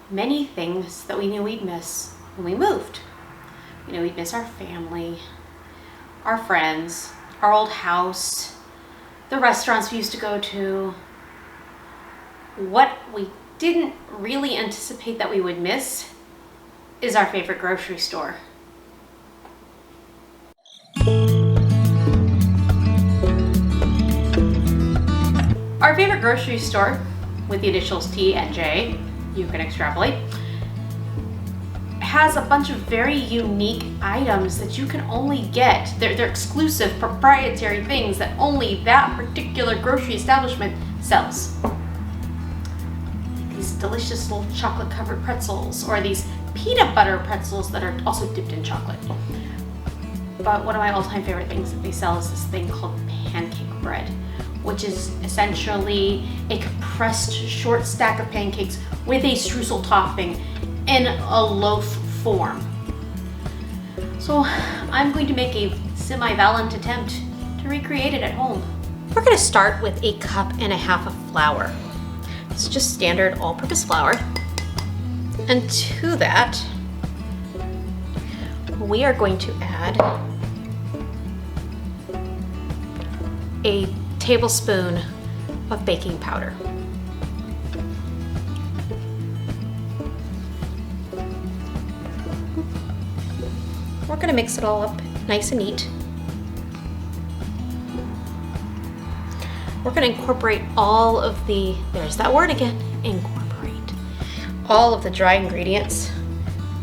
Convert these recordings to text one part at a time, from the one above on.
many things that we knew we'd miss when we moved. You know, we'd miss our family, our friends, our old house, the restaurants we used to go to. What we didn't really anticipate that we would miss is our favorite grocery store. Our favorite grocery store, with the initials T and J, you can extrapolate, has a bunch of very unique items that you can only get. They're exclusive, proprietary things that only that particular grocery establishment sells. These delicious little chocolate covered pretzels, or these peanut butter pretzels that are also dipped in chocolate. But one of my all-time favorite things that they sell is this thing called pancake bread, which is essentially a compressed short stack of pancakes with a streusel topping in a loaf form. So I'm going to make a semi-valiant attempt to recreate it at home. We're going to start with 1.5 cups of flour. It's just standard all-purpose flour. And to that, we are going to add a tablespoon of baking powder. We're going to mix it all up nice and neat. We're going to incorporate all of the, there's that word again, incorporate, all of the dry ingredients.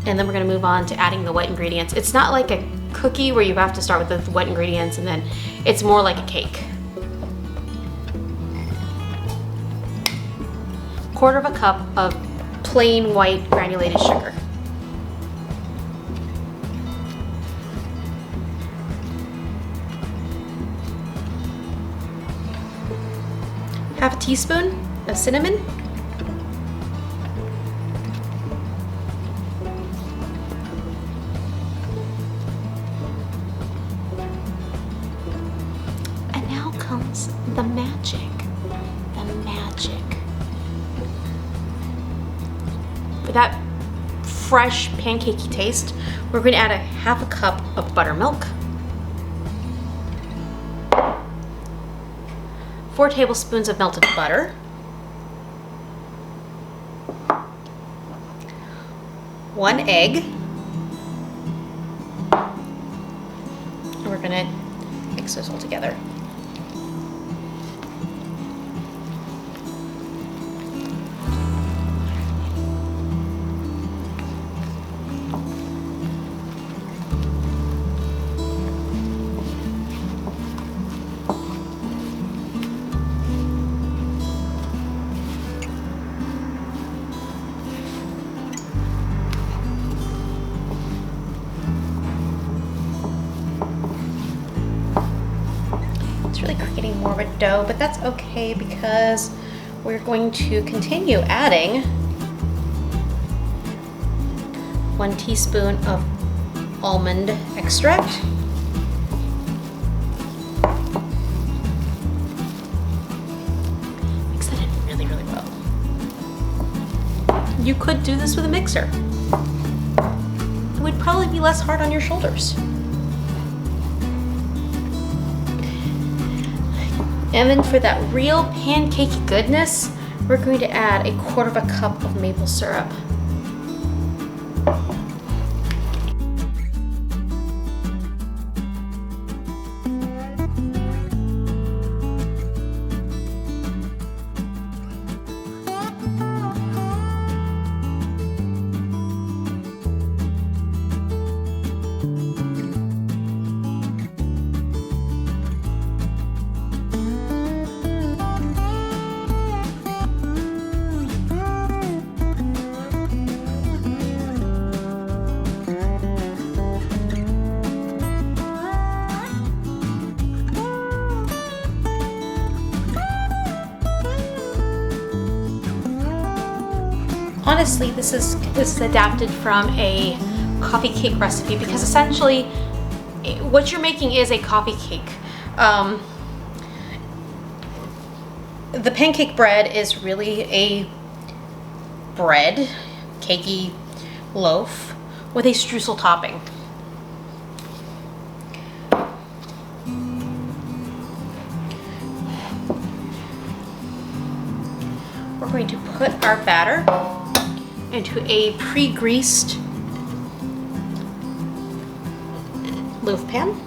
And then we're going to move on to adding the wet ingredients. It's not like a cookie where you have to start with the wet ingredients and then it's more like a cake. 1/4 cup of plain white granulated sugar. Half a teaspoon of cinnamon. And now comes the magic. The magic. For that fresh pancakey taste, we're going to add 1/2 cup of buttermilk, 4 tablespoons of melted butter, 1 egg, and we're going to mix this all together. It's really creating more of a dough, but that's okay because we're going to continue adding 1 teaspoon of almond extract, mix that in really, really well. You could do this with a mixer. It would probably be less hard on your shoulders. And then for that real pancakey goodness, we're going to add 1/4 cup of maple syrup. Honestly, this is adapted from a coffee cake recipe because essentially what you're making is a coffee cake. The pancake bread is really a bread cakey loaf with a streusel topping. We're going to put our batter into a pre-greased loaf pan.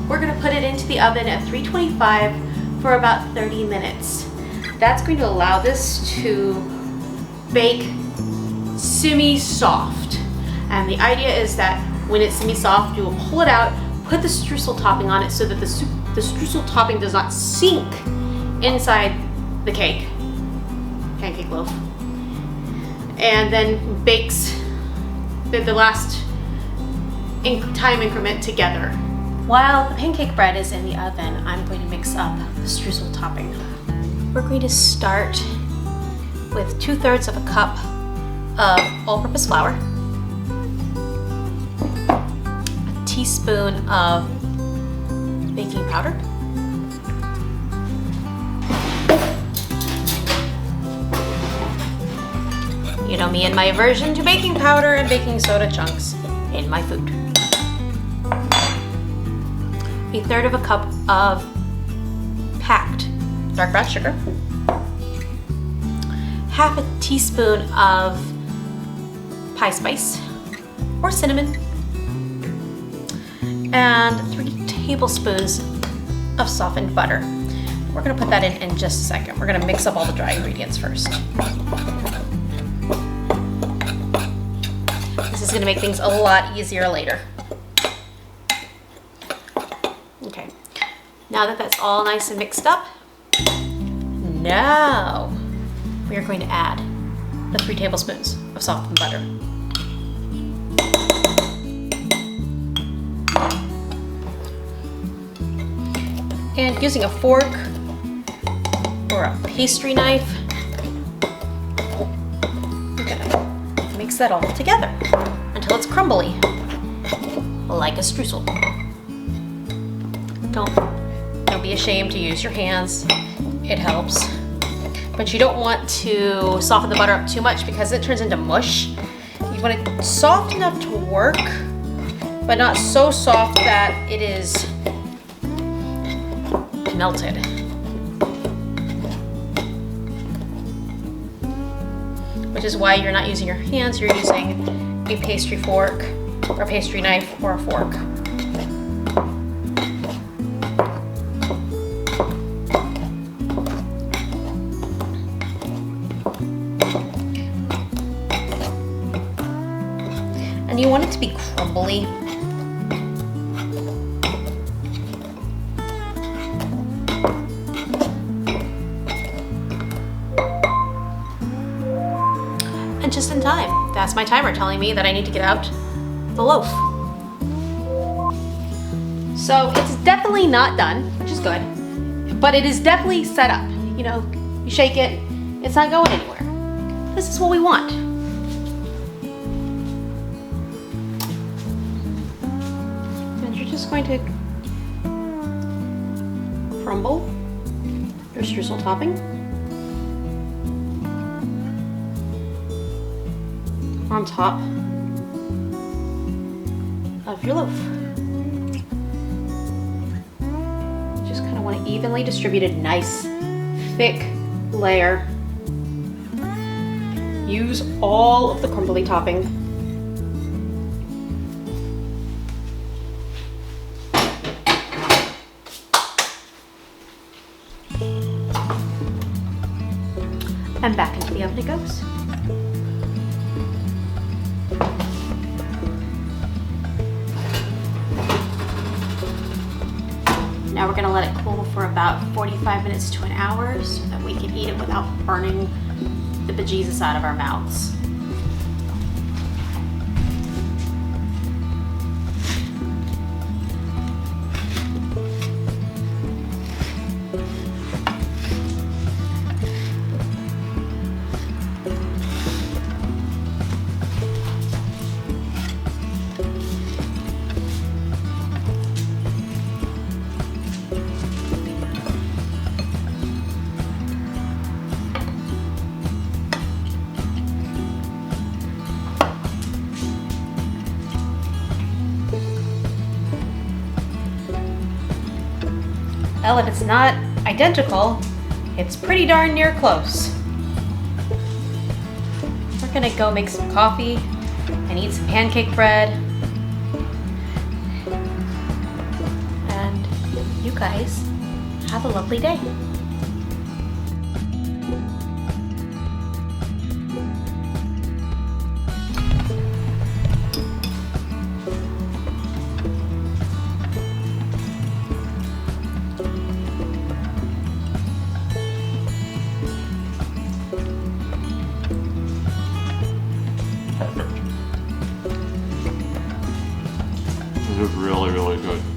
We're going to put it into the oven at 325 for about 30 minutes. That's going to allow this to bake semi-soft. And the idea is that when it's semi-soft, you will pull it out, put the streusel topping on it so that the streusel topping does not sink inside the cake, pancake loaf, and then bakes the last time increment together. While the pancake bread is in the oven, I'm going to mix up the streusel topping. We're going to start with 2/3 of a cup of all-purpose flour, a teaspoon of baking powder, you know me and my aversion to baking powder and baking soda chunks in my food. 1/3 of a cup of packed dark brown sugar, 1/2 teaspoon of pie spice or cinnamon, and 3 tablespoons of softened butter. We're going to put that in just a second. We're going to mix up all the dry ingredients first. This is going to make things a lot easier later. Okay, now that that's all nice and mixed up, now we are going to add the 3 tablespoons of softened butter. And using a fork or a pastry knife, we're gonna mix that all together until it's crumbly, like a streusel. Don't be ashamed to use your hands. It helps. But you don't want to soften the butter up too much because it turns into mush. You want it soft enough to work, but not so soft that it is melted. Which is why you're not using your hands, you're using a pastry fork or a pastry knife or a fork. And you want it to be crumbly. And just in time. That's my timer telling me that I need to get out the loaf. So it's definitely not done, which is good, but it is definitely set up. You know, you shake it, it's not going anywhere. This is what we want. Just going to crumble your streusel topping on top of your loaf. Just kind of want to evenly distribute a nice thick layer. Use all of the crumbly topping. And back into the oven it goes. Now we're going to let it cool for about 45 minutes to an hour so that we can eat it with without burning the bejesus out of our mouths. Well, if it's not identical, it's pretty darn near close. We're gonna go make some coffee and eat some pancake bread. And you guys have a lovely day. This is really, really good.